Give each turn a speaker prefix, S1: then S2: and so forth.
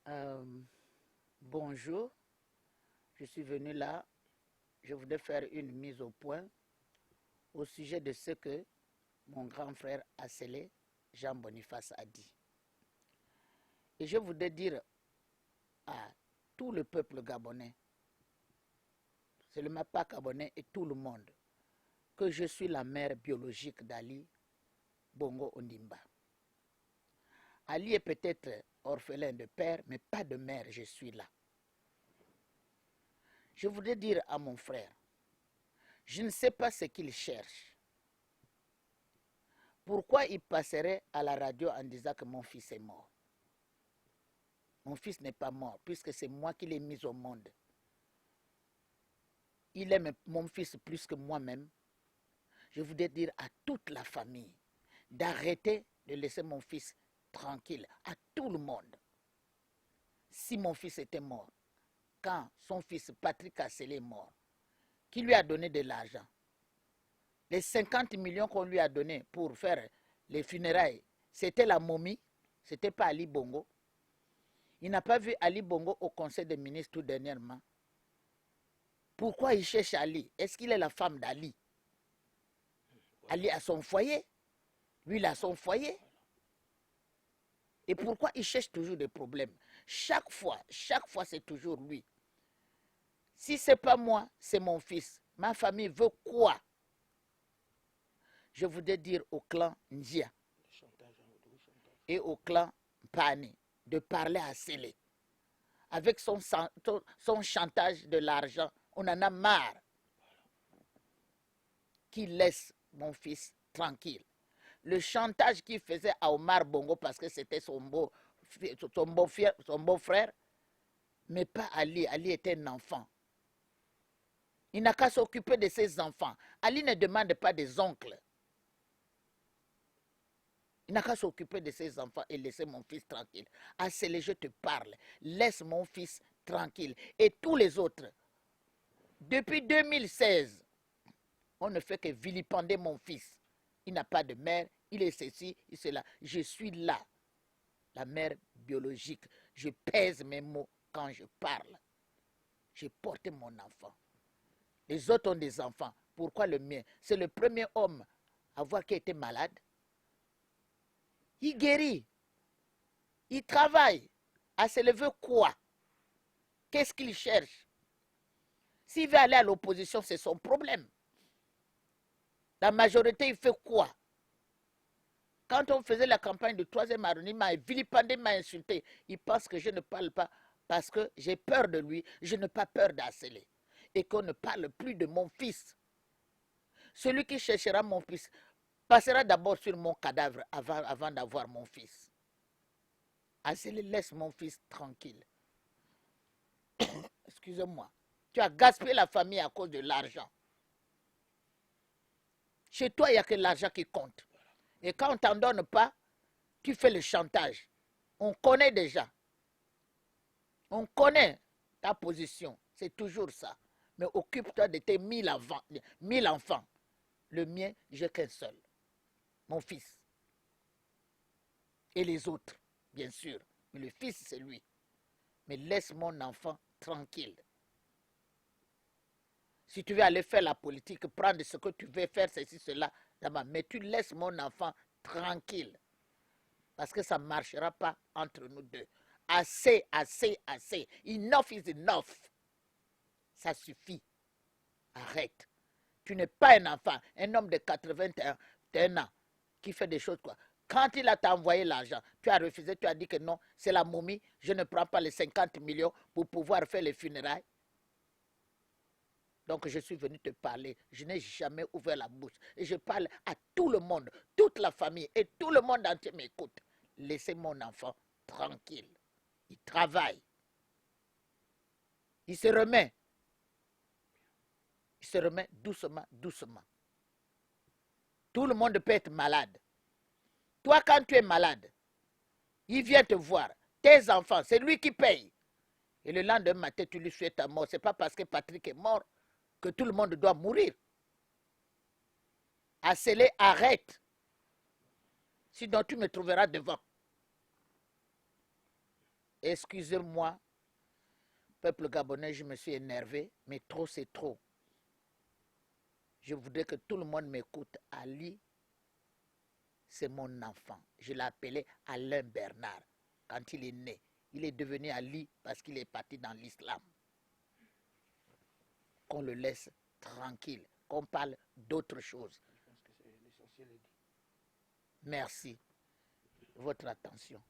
S1: Euh, Bonjour, je suis venu là. Je voudrais faire une mise au point au sujet de ce que mon grand frère Assélé, Jean Boniface, a dit. Et je voudrais dire à tout le peuple gabonais, seulement pas gabonais et tout le monde, que je suis la mère biologique d'Ali Bongo Ondimba. Ali est peut-être orphelin de père, mais pas de mère, je suis là. Je voudrais dire à mon frère, je ne sais pas ce qu'il cherche. Pourquoi il passerait à la radio en disant que mon fils est mort? Mon fils n'est pas mort, puisque c'est moi qui l'ai mis au monde. Il aime mon fils plus que moi-même. Je voudrais dire à toute la famille d'arrêter de laisser mon fils tranquille, à tout le monde. Si mon fils était mort, quand son fils Patrick Assélé est mort, qui lui a donné de l'argent, les 50 millions qu'on lui a donnés pour faire les funérailles, c'était la momie, c'était pas Ali Bongo. Il n'a pas vu Ali Bongo au conseil des ministres tout dernièrement. Pourquoi il cherche Ali? Est-ce qu'il est la femme d'Ali? Ali a son foyer. Lui, il a son foyer. Et pourquoi il cherche toujours des problèmes? Chaque fois, c'est toujours lui. Si ce n'est pas moi, c'est mon fils. Ma famille veut quoi? Je voudrais dire au clan Ndia et au clan Pani de parler à Sélé. Avec son chantage de l'argent, on en a marre. Qu'il laisse mon fils tranquille. Le chantage qu'il faisait à Omar Bongo parce que c'était son beau-frère, mais pas Ali. Ali était un enfant. Il n'a qu'à s'occuper de ses enfants. Ali ne demande pas des oncles. Il n'a qu'à s'occuper de ses enfants et laisser mon fils tranquille. Assélé, je te parle. Laisse mon fils tranquille. Et tous les autres. Depuis 2016, on ne fait que vilipender mon fils. Il n'a pas de mère, il est ceci, il est cela. Je suis là, la mère biologique. Je pèse mes mots quand je parle. J'ai porté mon enfant. Les autres ont des enfants. Pourquoi le mien? C'est le premier homme à voir qu'il était malade. Il guérit. Il travaille. À se lever quoi? Qu'est-ce qu'il cherche? S'il veut aller à l'opposition, c'est son problème. La majorité, il fait quoi? Quand on faisait la campagne du 3e arrondissement, il vilipendé, m'a insulté. Il pense que je ne parle pas parce que j'ai peur de lui. Je n'ai pas peur d'Assélé. Et qu'on ne parle plus de mon fils. Celui qui cherchera mon fils passera d'abord sur mon cadavre avant d'avoir mon fils. Assélé, laisse mon fils tranquille. Excusez-moi. Tu as gaspillé la famille à cause de l'argent. Chez toi, il n'y a que l'argent qui compte. Et quand on ne t'en donne pas, tu fais le chantage. On connaît déjà. On connaît ta position. C'est toujours ça. Mais occupe-toi de tes 1000 enfants. Le mien, j'ai qu'un seul. Mon fils. Et les autres, bien sûr. Mais le fils, c'est lui. Mais laisse mon enfant tranquille. Si tu veux aller faire la politique, prendre ce que tu veux faire, ceci, cela, mais tu laisses mon enfant tranquille. Parce que ça ne marchera pas entre nous deux. Assez, assez, assez. Enough is enough. Ça suffit. Arrête. Tu n'es pas un enfant, un homme de 81 ans qui fait des choses quoi. Quand il a t'envoyé l'argent, tu as refusé, tu as dit que non, c'est la momie, je ne prends pas les 50 millions pour pouvoir faire les funérailles. Donc je suis venu te parler. Je n'ai jamais ouvert la bouche. Et je parle à tout le monde, toute la famille et tout le monde entier m'écoute. Laissez mon enfant tranquille. Il travaille. Il se remet. Il se remet doucement, doucement. Tout le monde peut être malade. Toi, quand tu es malade, il vient te voir. Tes enfants, c'est lui qui paye. Et le lendemain matin, tu lui souhaites ta mort. Ce n'est pas parce que Patrick est mort que tout le monde doit mourir. Assélé, arrête. Sinon, tu me trouveras devant. Excusez-moi, peuple gabonais, je me suis énervé, mais trop c'est trop. Je voudrais que tout le monde m'écoute. Ali, c'est mon enfant. Je l'appelais Alain Bernard quand il est né. Il est devenu Ali parce qu'il est parti dans l'islam. Qu'on le laisse tranquille, qu'on parle d'autre chose. Merci de votre attention.